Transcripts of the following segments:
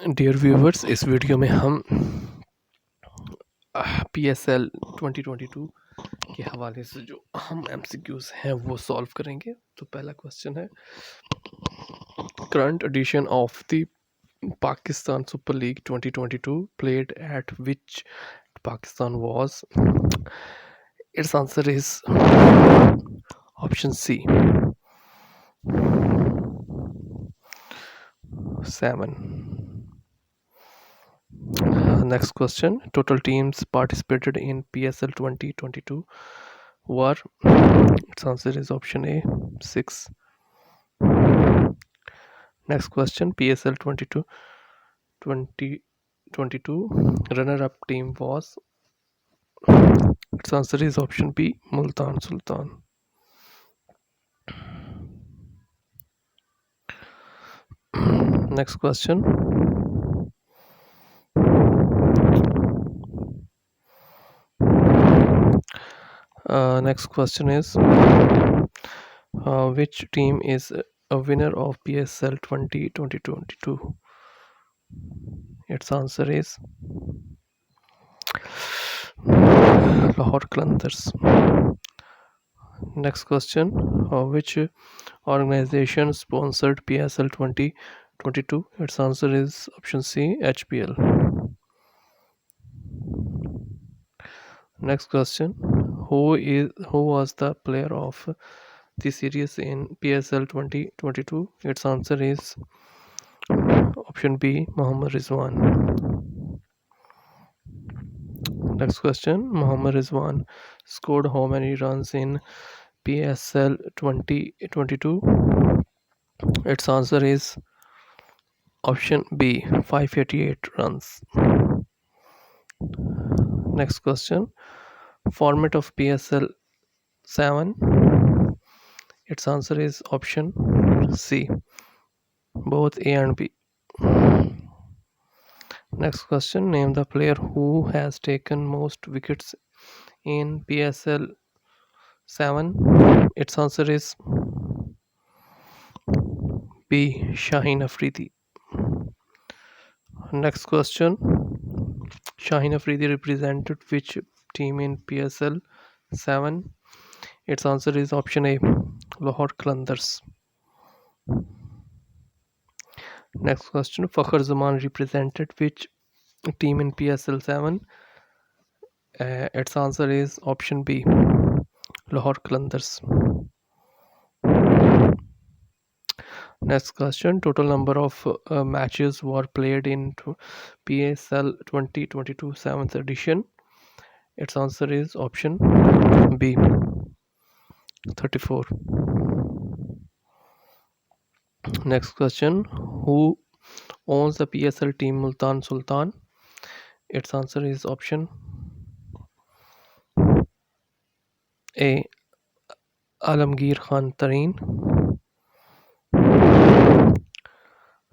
Dear viewers, इस video में हम PSL 2022 के हवाले से जो हम MCQs हैं वो सॉल्व करेंगे। तो पहला क्वेश्चन है, current edition of the Pakistan Super League 2022 played at which Pakistan was? Its answer is option C, 7. Next question, total teams participated in PSL 2022 were? Its answer is option A, 6. Next question, PSL 2022 runner-up team was? Its answer is option B, Multan Sultan. Next question, is which team is a winner of PSL 2022? Its answer is Lahore Qalandars. Next question, which organization sponsored PSL 2022? Its answer is option C, HPL. Next question, who was the player of the series in PSL 2022? Its answer is option B, Mohammad Rizwan. Next question, Mohammad Rizwan scored how many runs in PSL 2022? Its answer is option B, 588 runs. Next question, format of PSL 7? Its answer is option C, both A and B. Next question, name the player who has taken most wickets in PSL 7. Its answer is B, Shaheen Afridi. Next question, Shaheen Afridi represented which team in PSL 7? Its answer is option A, Lahore Qalandars. Next question, Fakhr Zaman represented which team in PSL 7? Its answer is option B, Lahore Qalandars. Next question, total number of matches were played in PSL 2022 7th edition. Its answer is option B, 34. Next question, who owns the PSL team Multan Sultan? Its answer is option A, Alamgir Khan Tareen.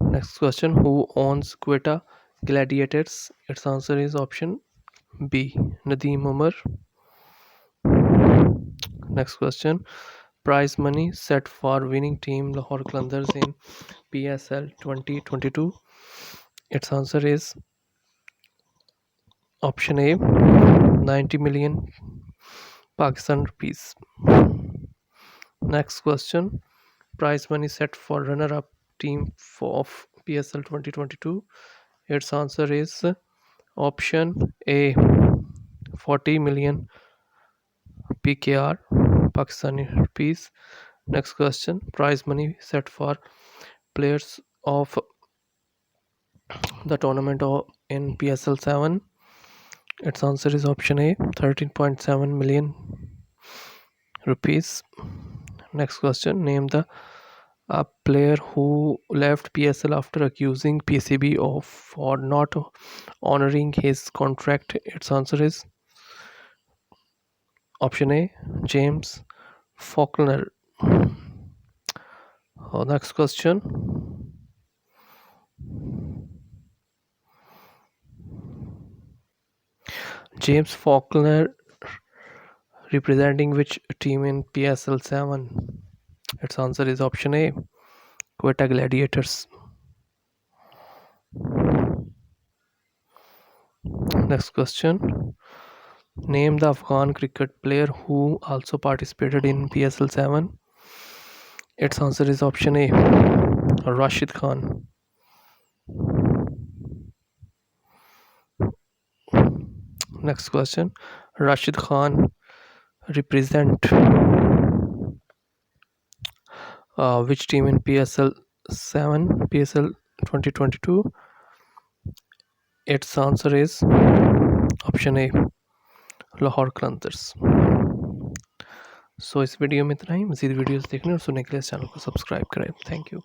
Next question, who owns Quetta Gladiators? Its answer is option B, Nadeem Umar. Next question, prize money set for winning team Lahore Qalandars in PSL 2022. Its answer is option A, 90 million Pakistan rupees. Next question, prize money set for runner-up team of PSL 2022. Its answer is option A, 40 million PKR Pakistani rupees. Next question, prize money set for players of the tournament in PSL 7. Its answer is option A, 13.7 million rupees. Next question, name the player who left PSL after accusing PCB of for not honoring his contract. Its answer is option A, James Faulkner. Next question, James Faulkner representing which team in PSL 7? Its answer is option A, Quetta Gladiators. Next question. Name the Afghan cricket player who also participated in PSL 7. Its answer is option A, Rashid Khan. Next question. Rashid Khan represent which team in PSL 7, PSL 2022? Its answer is option A, Lahore क्रांतर्स. So इस video में इतना ही. मज़ीद videos देखने और सुनने के लिए इस चैनल को सब्सक्राइब करें. Thank you.